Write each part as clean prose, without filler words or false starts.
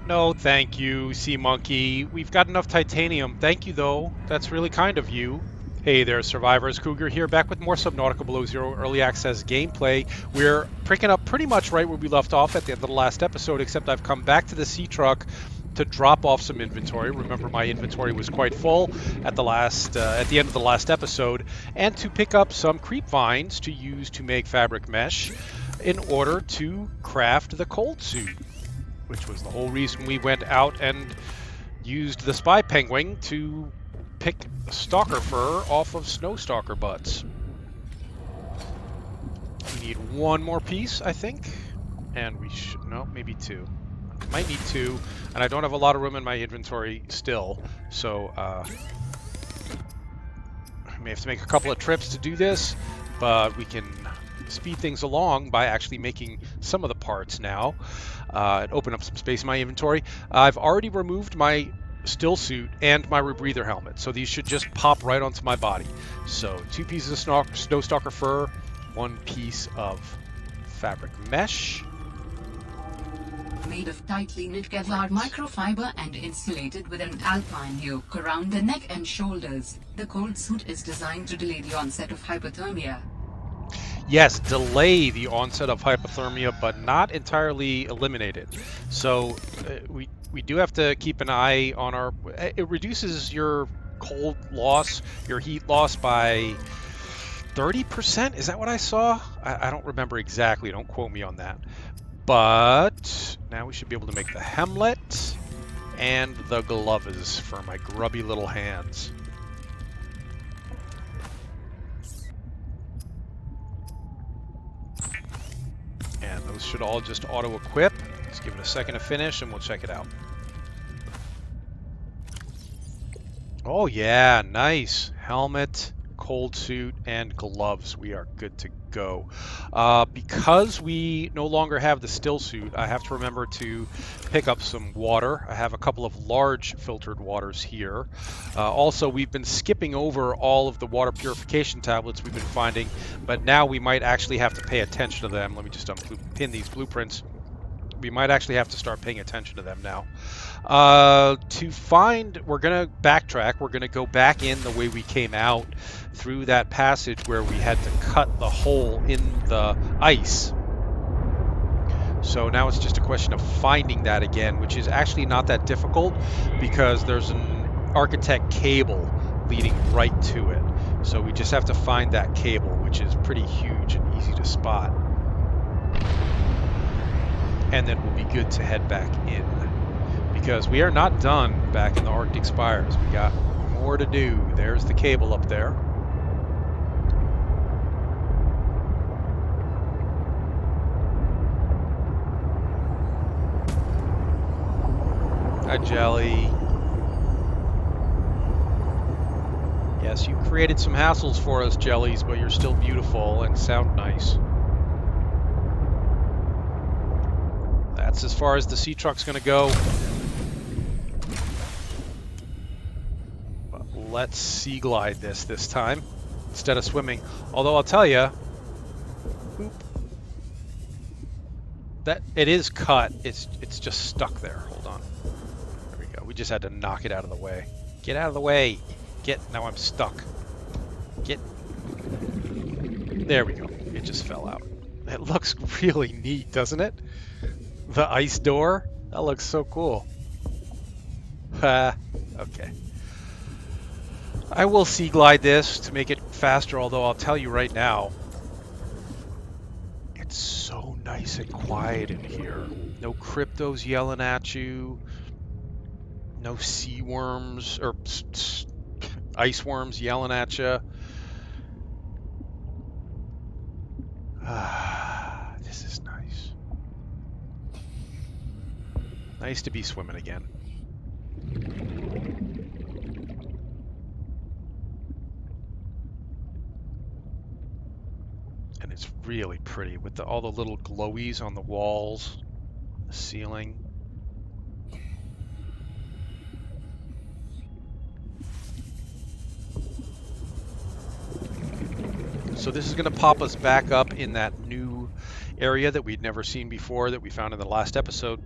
No, thank you, Sea Monkey. We've got enough titanium. Thank you, though. That's really kind of you. Hey there, survivors. Cougar here, back with more Subnautica Below Zero Early Access gameplay. We're picking up pretty much right where we left off at the end of the last episode, except I've come back to the sea truck to drop off some inventory. Remember, my inventory was quite full at the end of the last episode, and to pick up some creep vines to use to make fabric mesh in order to craft the cold suit, which was the whole reason we went out and used the spy penguin to pick stalker fur off of snow stalker butts. We need one more piece, I think, and we should, no, maybe two. Might need two, and I don't have a lot of room in my inventory still, so I may have to make a couple of trips to do this, but we can speed things along by actually making some of the parts now and open up some space in my inventory. I've already removed my still suit and my rebreather helmet, so these should just pop right onto my body. So 2 pieces of snow stalker fur, 1 piece of fabric mesh. Made of tightly knit Kevlar microfiber and insulated with an alpine yoke around the neck and shoulders, the cold suit is designed to delay the onset of hypothermia. Yes, delay the onset of hypothermia, but not entirely eliminate it. So we do have to keep an eye on our... It reduces your cold loss, your heat loss by 30%? Is that what I saw? I don't remember exactly. Don't quote me on that. But now we should be able to make the hemlet and the gloves for my grubby little hands. And those should all just auto-equip. Let's give it a second to finish and we'll check it out. Oh yeah, nice. Helmet, cold suit, and gloves. We are good to go. Because we no longer have the still suit, I have to remember to pick up some water. I have a couple of large filtered waters here. Also, we've been skipping over all of the water purification tablets we've been finding, but now we might actually have to pay attention to them. Let me just unpin these blueprints. We might actually have to start paying attention to them now. We're going to backtrack. We're going to go back in the way we came out through that passage where we had to cut the hole in the ice. So now it's just a question of finding that again, which is actually not that difficult because there's an Architect cable leading right to it. So we just have to find that cable, which is pretty huge and easy to spot. And then we'll be good to head back in, because we are not done back in the Arctic Spires. We got more to do. There's the cable up there. Hi, Jelly. Yes, you created some hassles for us, Jellies, but you're still beautiful and sound nice. That's as far as the sea truck's going to go. But let's sea glide this time instead of swimming. Although I'll tell you, that it is cut. It's just stuck there. Hold on. There we go. We just had to knock it out of the way. Get out of the way. Now I'm stuck. There we go. It just fell out. It looks really neat, doesn't it? The ice door? That looks so cool. Okay. I will sea glide this to make it faster, although I'll tell you right now, it's so nice and quiet in here. No cryptos yelling at you. No sea worms or ice worms yelling at you. This is nice. Nice to be swimming again. And it's really pretty with all the little glowies on the walls, the ceiling. So this is going to pop us back up in that new area that we'd never seen before that we found in the last episode.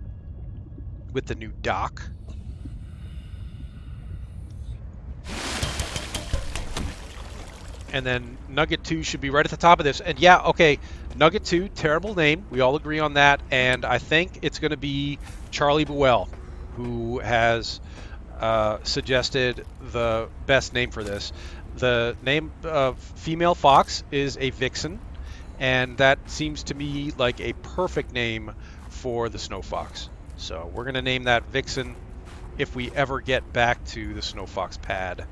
with the new dock. And then Nugget 2 should be right at the top of this. And yeah, okay, Nugget 2, terrible name. We all agree on that. And I think it's going to be Charlie Buell, who has suggested the best name for this. The name of female fox is a vixen, and that seems to me like a perfect name for the snow fox. So we're going to name that Vixen if we ever get back to the snow fox pad,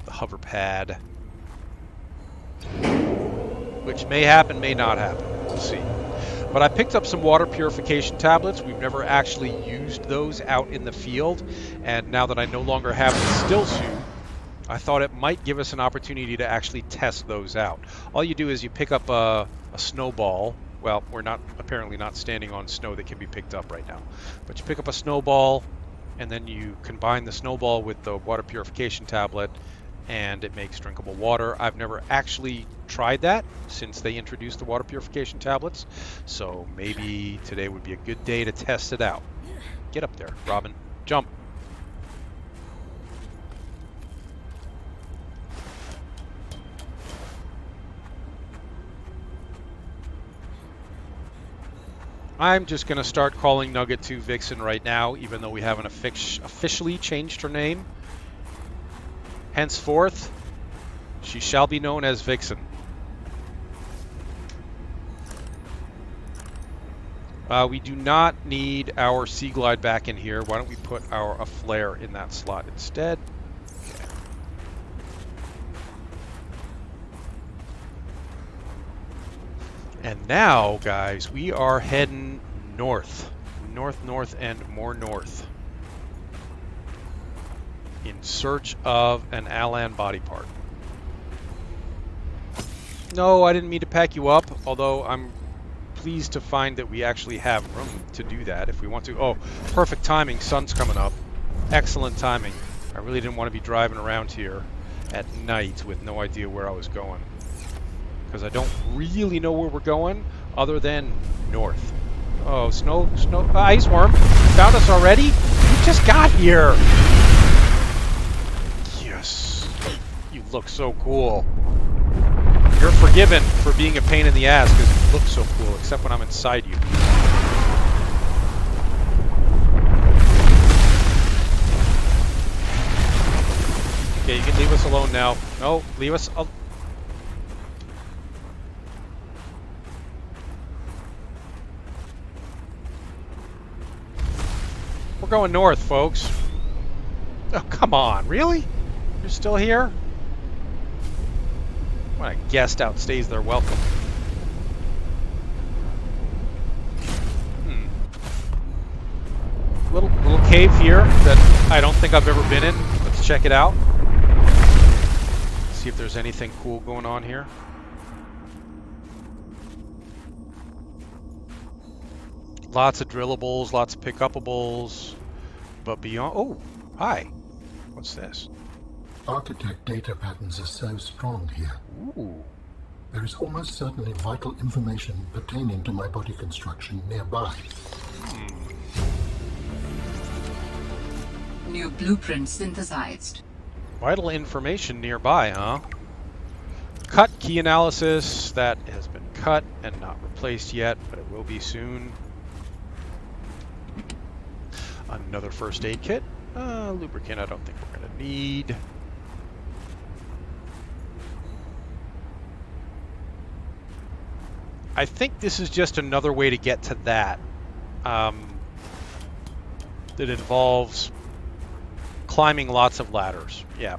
the hover pad. Which may happen, may not happen. We'll see. But I picked up some water purification tablets. We've never actually used those out in the field. And now that I no longer have the still suit, I thought it might give us an opportunity to actually test those out. All you do is you pick up a snowball. Well, we're apparently not standing on snow that can be picked up right now. But you pick up a snowball, and then you combine the snowball with the water purification tablet, and it makes drinkable water. I've never actually tried that since they introduced the water purification tablets, so maybe today would be a good day to test it out. Get up there, Robin. Jump. I'm just going to start calling Nugget 2 Vixen right now, even though we haven't officially changed her name. Henceforth, she shall be known as Vixen. We do not need our Sea Glide back in here. Why don't we put a flare in that slot instead? Okay. And now, guys, we are heading north. North, and more north. In search of an Alan body part. No, I didn't mean to pack you up, although I'm pleased to find that we actually have room to do that if we want to. Oh, perfect timing. Sun's coming up. Excellent timing. I really didn't want to be driving around here at night with no idea where I was going, because I don't really know where we're going other than north. Oh, ice worm. You found us already? You just got here. Yes. You look so cool. You're forgiven for being a pain in the ass because you look so cool, except when I'm inside you. Okay, you can leave us alone now. No, leave us alone. We're going north, folks. Oh, come on. Really? You're still here? When a guest outstays their welcome. Little cave here that I don't think I've ever been in. Let's check it out. See if there's anything cool going on here. Lots of drillables, lots of pick-upables. But beyond... Oh, hi. What's this? Architect data patterns are so strong here. Ooh. There is almost certainly vital information pertaining to my body construction nearby. New blueprint synthesized. Vital information nearby, huh? Cut key analysis. That has been cut and not replaced yet, but it will be soon. Another first aid kit. Lubricant I don't think we're going to need. I think this is just another way to get to that. That involves climbing lots of ladders. Yeah.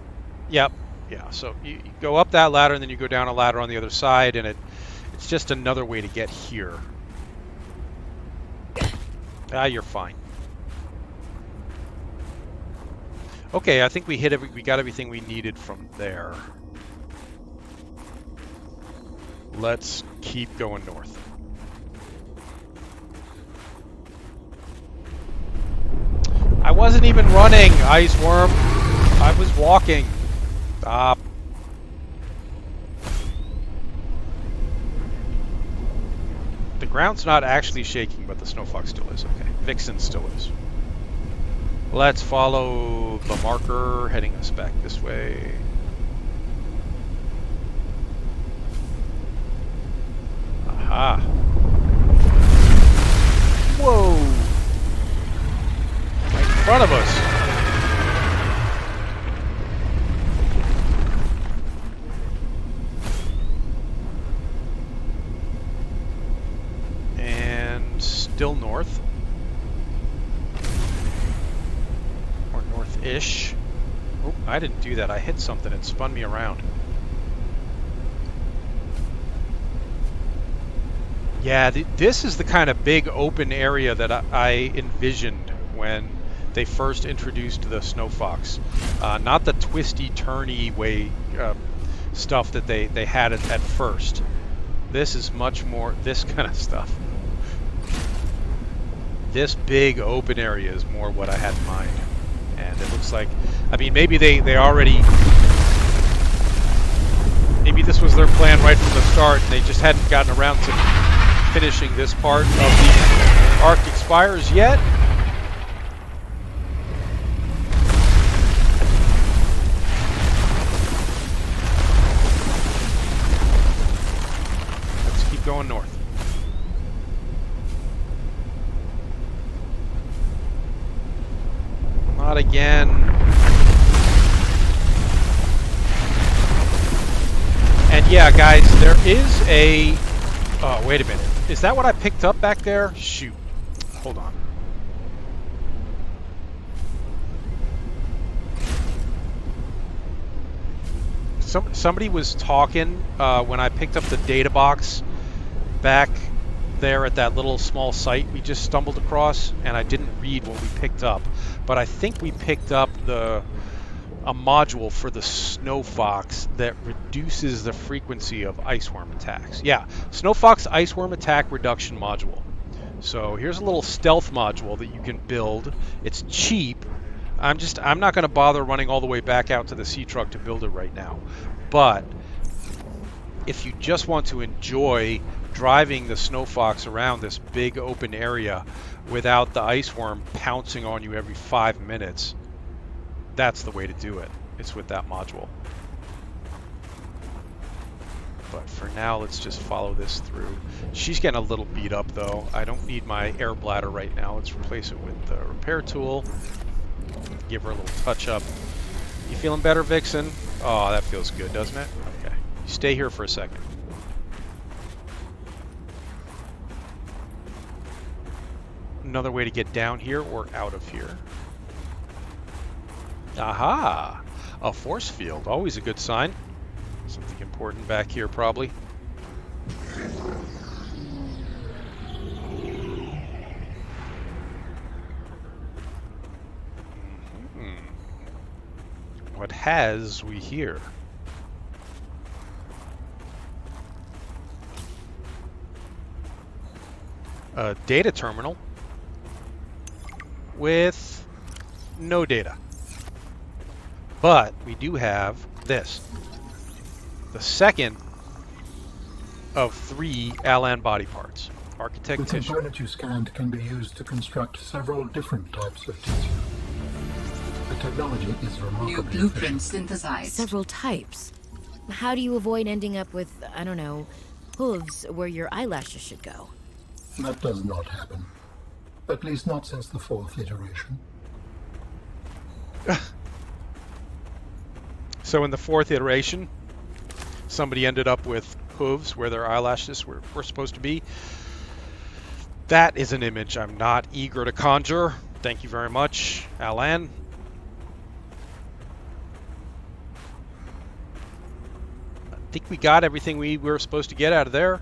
Yep. Yeah. So you go up that ladder and then you go down a ladder on the other side, and it's just another way to get here. You're fine. Okay, I think we got everything we needed from there. Let's keep going north. I wasn't even running, Ice Worm. I was walking. Stop. The ground's not actually shaking, but the Snowfox still is. Okay, Vixen still is. Let's follow the marker heading us back this way. Aha. Whoa! Right in front of us. And still north. Or north-ish. Oh, I didn't do that. I hit something. It spun me around. Yeah, this is the kind of big open area that I envisioned when they first introduced the Snow Fox. Not the twisty, turny way stuff that they had at first. This is much more this kind of stuff. This big open area is more what I had in mind. And it looks like, I mean, maybe they already, maybe this was their plan right from the start and they just hadn't gotten around to finishing this part of the Arctic Spires yet. Let's keep going north. Not again. And yeah, guys, there is a... Oh, wait a minute. Is that what I picked up back there? Shoot. Hold on. Somebody was talking when I picked up the data box back there at that little small site we just stumbled across, and I didn't read what we picked up. But I think we picked up a module for the Snow Fox that reduces the frequency of iceworm attacks. Yeah, Snow Fox iceworm attack reduction module. So here's a little stealth module that you can build. It's cheap. I'm not going to bother running all the way back out to the sea truck to build it right now. But if you just want to enjoy driving the Snow Fox around this big open area without the iceworm pouncing on you every 5 minutes, that's the way to do it. It's with that module. But for now, let's just follow this through. She's getting a little beat up, though. I don't need my air bladder right now. Let's replace it with the repair tool. Give her a little touch up. You feeling better, Vixen? Oh, that feels good, doesn't it? Okay. Stay here for a second. Another way to get down here or out of here. Aha! A force field. Always a good sign. Something important back here, probably. What has we here? A data terminal with no data. But we do have this. The second of 3 Alan body parts. Architect The tissue. component you scanned can be used to construct several different types of tissue. The technology is New remarkably blueprint efficient. synthesized. Several types. How do you avoid ending up with, I don't know, hooves where your eyelashes should go? That does not happen. At least not since the 4th iteration. So in the 4th iteration, somebody ended up with hooves where their eyelashes were supposed to be. That is an image I'm not eager to conjure. Thank you very much, Alan. I think we got everything we were supposed to get out of there.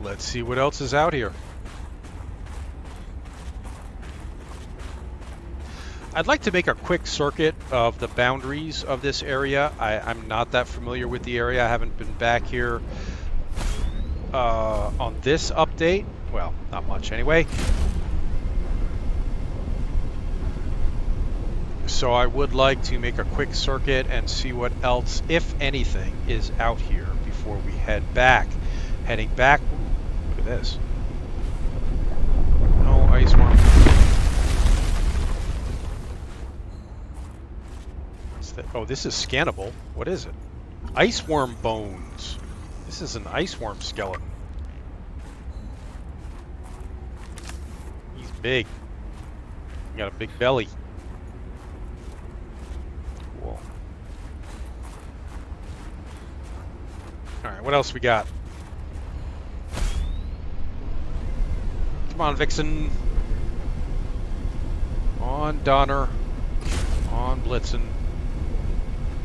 Let's see what else is out here. I'd like to make a quick circuit of the boundaries of this area. I'm not that familiar with the area. I haven't been back here on this update. Well, not much anyway. So I would like to make a quick circuit and see what else, if anything, is out here before we head back. Heading back. Ooh, look at this. No, ice worm. What's that? Oh, this is scannable. What is it? Ice worm bones. This is an ice worm skeleton. He's big. He got a big belly. Cool. Alright, what else we got? Come on, Vixen. On Donner. On Blitzen.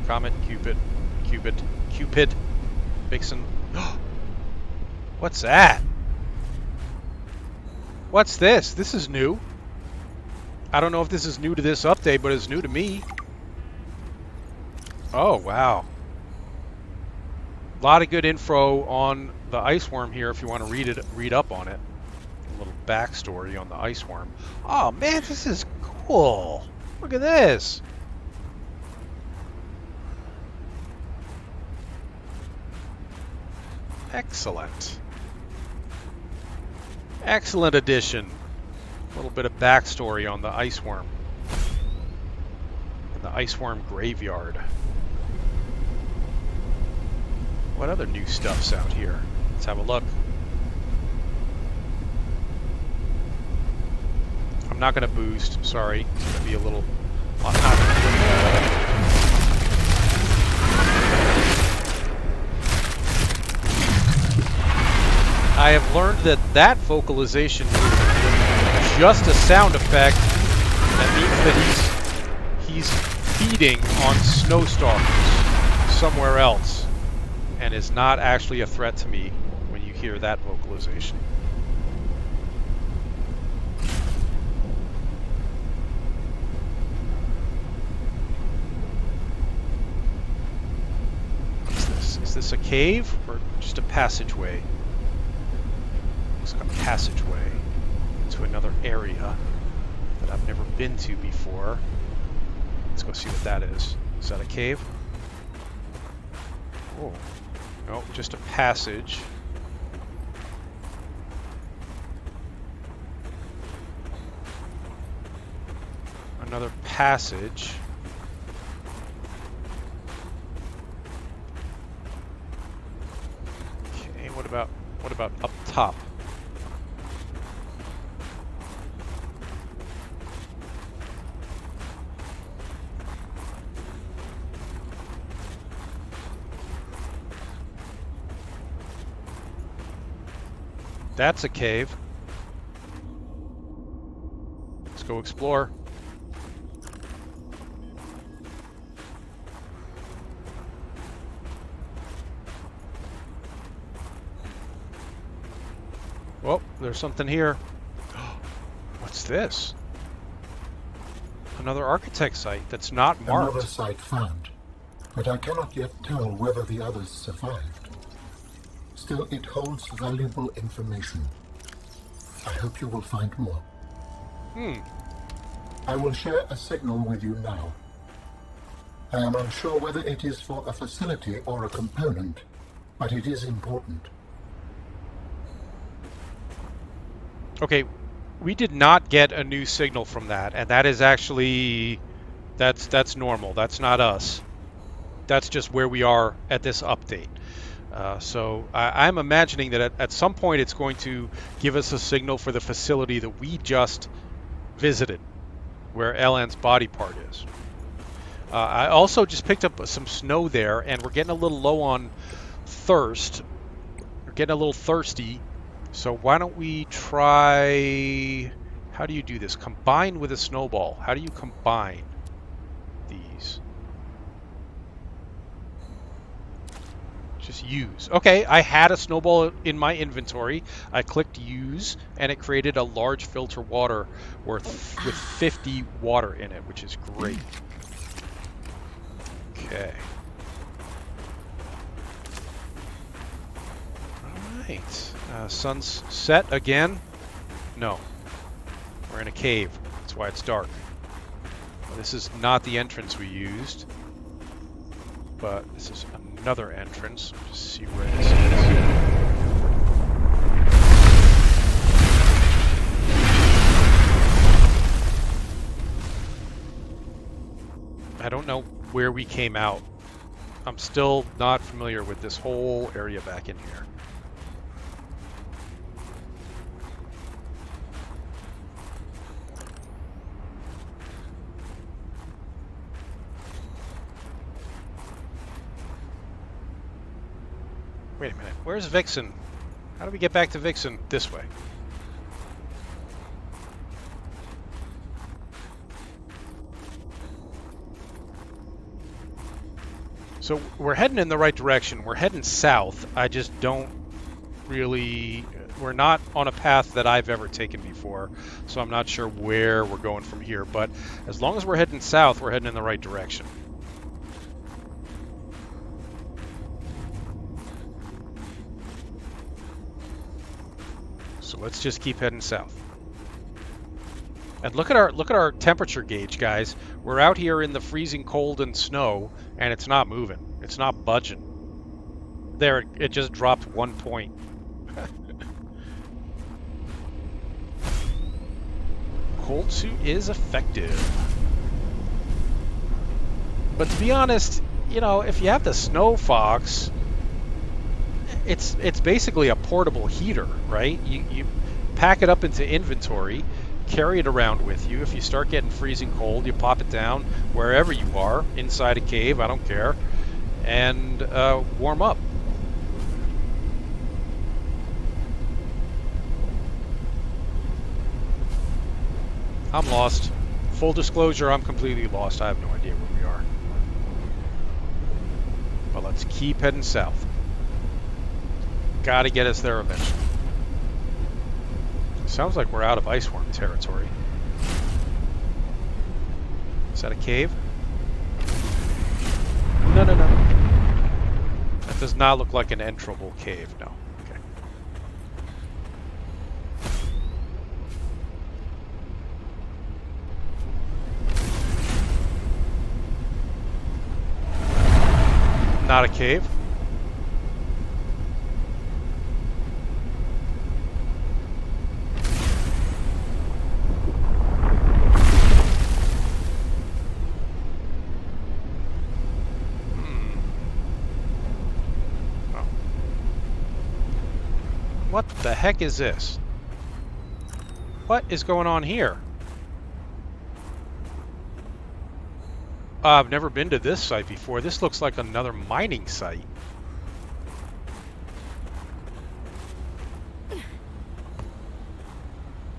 Comet, Cupid. Vixen. What's that? What's this? This is new. I don't know if this is new to this update, but it's new to me. Oh, wow. A lot of good info on the ice worm here if you want to read up on it. A little backstory on the ice worm. Oh man, this is cool. Look at this. Excellent. Excellent addition. A little bit of backstory on the ice worm. And the ice worm graveyard. What other new stuff's out here? Let's have a look. I'm not going to boost, sorry. It's going to be a little... I have learned that that vocalization is just a sound effect. That means that he's feeding on snowstorms somewhere else, and is not actually a threat to me when you hear that vocalization. What's this? Is this a cave or just a passageway? Looks like a passageway to another area that I've never been to before. Let's go see what that is. Is that a cave? Oh. No, just a passage. Another passage. Okay, what about up top? That's a cave. Let's go explore. Oh, there's something here. What's this? Another architect site that's not marked. Another site found, but I cannot yet tell whether the others survived. Still, it holds valuable information. I hope you will find more. I will share a signal with you now. I am unsure whether it is for a facility or a component, but it is important. Okay, we did not get a new signal from that, and that is actually... That's normal. That's not us. That's just where we are at this update. So I'm imagining that at some point it's going to give us a signal for the facility that we just visited, where Ellen's body part is. I also just picked up some snow there, and we're getting a little low on thirst. We're getting a little thirsty, so why don't we try... How do you do this? Combine with a snowball. How do you combine these? Just use. Okay, I had a snowball in my inventory. I clicked use, and it created a large filter water with 50 water in it, which is great. Okay. Alright. Sun's set again? No. We're in a cave. That's why it's dark. Well, this is not the entrance we used, but this is another entrance. Just see where this is. where we came out. I'm still not familiar with this whole area back in here. Wait a minute, where's Vixen? How do we get back to Vixen? This way. So we're heading in the right direction. We're heading south. I just don't really... We're not on a path that I've ever taken before, so I'm not sure where we're going from here. But as long as we're heading south, we're heading in the right direction. So let's just keep heading south. And look at our temperature gauge, guys. We're out here in the freezing cold and snow, and it's not moving. It's not budging. There, it just dropped 1 point. Cold suit is effective. But to be honest, you know, if you have the Snow Fox, it's basically a portable heater, right? You pack it up into inventory, carry it around with you. If you start getting freezing cold, you pop it down wherever you are, inside a cave, I don't care, and warm up. I'm lost. Full disclosure, I'm completely lost. I have no idea where we are. But let's keep heading south. Gotta get us there eventually. Sounds like we're out of iceworm territory. Is that a cave? No, no, no. That does not look like an enterable cave, no. Okay. Not a cave. What the heck is this? What is going on here? I've never been to this site before. This looks like another mining site.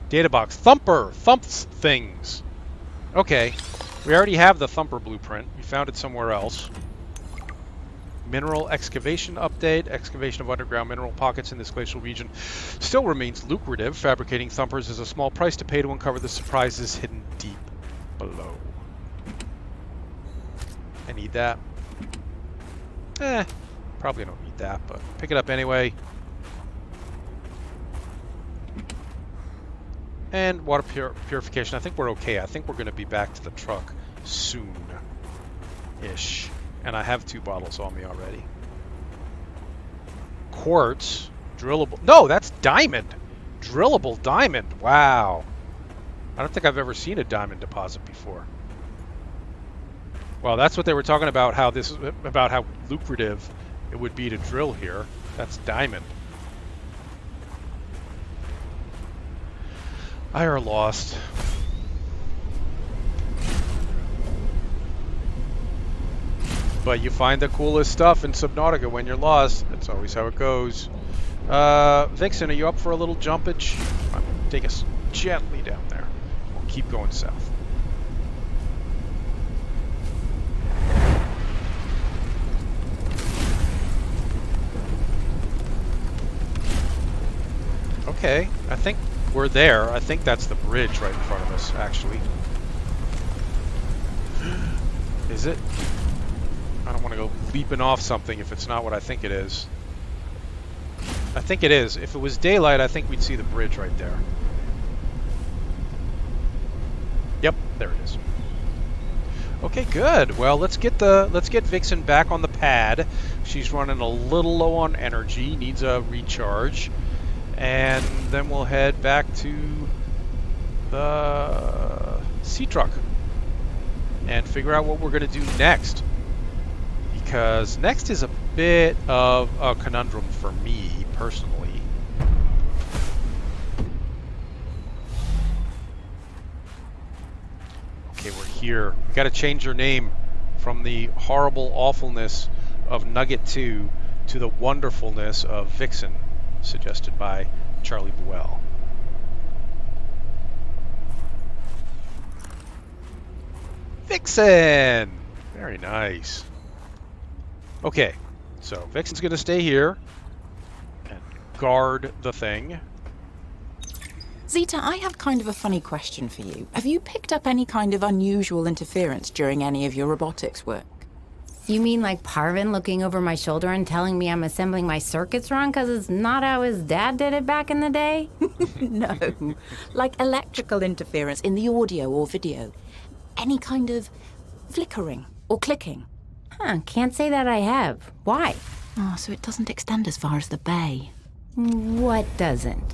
Data box. Thumper! Thumps things! Okay. We already have the Thumper blueprint. We found it somewhere else. Mineral excavation update. Excavation of underground mineral pockets in this glacial region still remains lucrative. Fabricating thumpers is a small price to pay to uncover the surprises hidden deep below. I need that. Probably don't need that, but pick it up anyway. And water purification. I think we're okay. I think we're going to be back to the truck soon-ish. And I have 2 bottles on me already. Quartz. Drillable. No, that's diamond. Drillable diamond. Wow. I don't think I've ever seen a diamond deposit before. Well, that's what they were talking about, how lucrative it would be to drill here. That's diamond. I are lost. But you find the coolest stuff in Subnautica when you're lost. That's always how it goes. Vixen, are you up for a little jumpage? Take us gently down there. We'll keep going south. Okay, I think we're there. I think that's the bridge right in front of us, actually. Is it? I don't want to go leaping off something if it's not what I think it is. I think it is. If it was daylight, I think we'd see the bridge right there. Yep, there it is. Okay, good. Well, let's get Vixen back on the pad. She's running a little low on energy, needs a recharge. And then we'll head back to the sea truck and figure out what we're going to do next. because next is a bit of a conundrum for me personally. Okay, we're here. We got to change your name from the horrible awfulness of Nugget 2 to the wonderfulness of Vixen, suggested by Charlie Buell. Vixen! Very nice. Okay, so Vixen's going to stay here and guard the thing. Zeta, I have kind of a funny question for you. Have you picked up any kind of unusual interference during any of your robotics work? You mean like Parvin looking over my shoulder and telling me I'm assembling my circuits wrong because it's not how his dad did it back in the day? No, like electrical interference in the audio or video. Any kind of flickering or clicking. Huh, can't say that I have. Why? Oh, so it doesn't extend as far as the bay. What doesn't?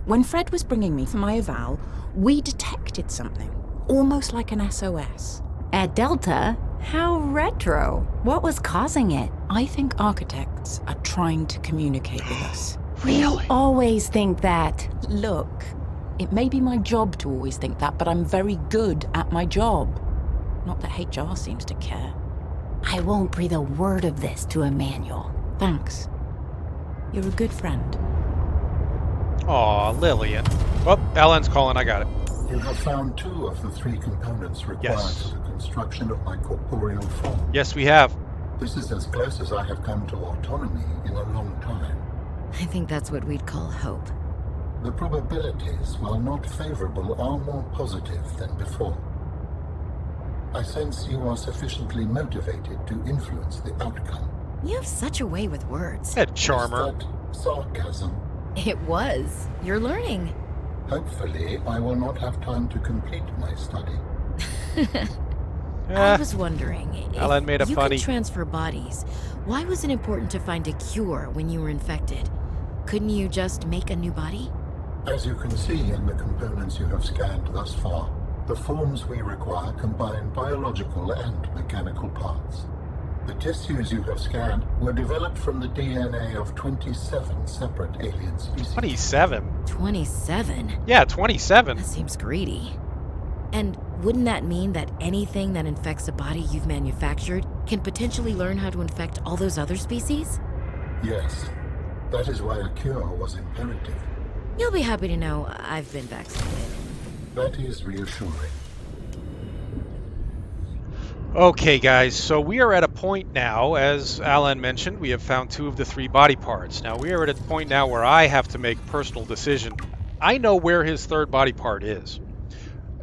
When Fred was bringing me for my eval, we detected something, almost like an SOS. At Delta? How retro. What was causing it? I think architects are trying to communicate with us. Really? Always think that. Look, it may be my job to always think that, but I'm very good at my job. Not that HR seems to care. I won't breathe a word of this to Emmanuel. Thanks. You're a good friend. Aw, Lillian. Oh, Alan's calling. I got it. You have found 2 of the 3 components required Yes. for the construction of my corporeal form. Yes, we have. This is as close as I have come to autonomy in a long time. I think that's what we'd call hope. The probabilities, while not favorable, are more positive than before. I sense you are sufficiently motivated to influence the outcome. You have such a way with words. That charmer. Is that sarcasm? It was. You're learning. Hopefully, I will not have time to complete my study. I was wondering, if Alan made a you funny. could transfer bodies, why was it important to find a cure when you were infected? Couldn't you just make a new body? As you can see in the components you have scanned thus far, the forms we require combine biological and mechanical parts. The tissues you have scanned were developed from the DNA of 27 separate alien species. 27? 27? Yeah, 27. That seems greedy. And wouldn't that mean that anything that infects a body you've manufactured can potentially learn how to infect all those other species? Yes, that is why a cure was imperative. You'll be happy to know I've been vaccinated. That is reassuring. Okay, guys, so we are at a point now, as Alan mentioned, we have found 2 of the 3 body parts. Now, we are at a point now where I have to make a personal decision. I know where his 3rd body part is,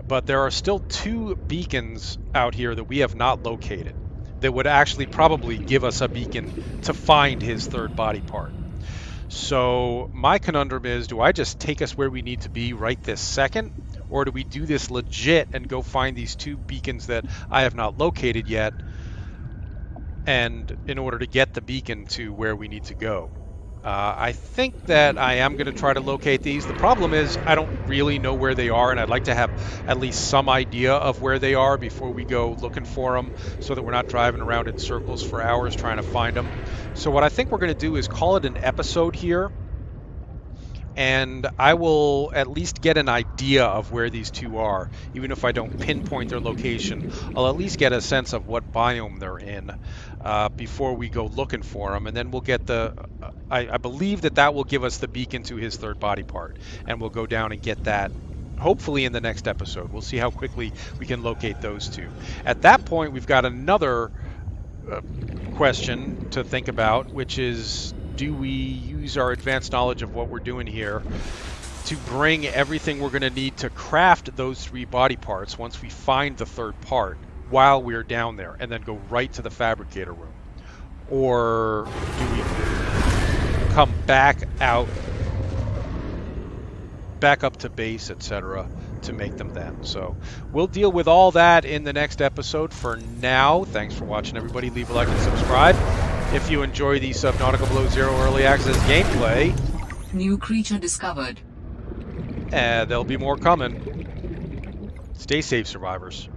but there are still 2 beacons out here that we have not located that would actually probably give us a beacon to find his 3rd body part. So my conundrum is, do I just take us where we need to be right this second? Or do we do this legit and go find these 2 beacons that I have not located yet, and in order to get the beacon to where we need to go? I think that I am going to try to locate these. The problem is I don't really know where they are, and I'd like to have at least some idea of where they are before we go looking for them, so that we're not driving around in circles for hours trying to find them. So what I think we're going to do is call it an episode here, and I will at least get an idea of where these 2 are. Even if I don't pinpoint their location, I'll at least get a sense of what biome they're in before we go looking for them, and then we'll get the I believe that will give us the beacon to his 3rd body part, and we'll go down and get that hopefully in the next episode. We'll see how quickly we can locate those 2. At that point, we've got another question to think about, which is, do we use our advanced knowledge of what we're doing here to bring everything we're going to need to craft those 3 body parts once we find the 3rd part while we're down there, and then go right to the fabricator room? Or do we come back up to base, etc., to make them then? So we'll deal with all that in the next episode. For now, thanks for watching, everybody. Leave a like and subscribe if you enjoy the Subnautica Below Zero Early Access gameplay. New creature discovered. And there'll be more coming. Stay safe, survivors.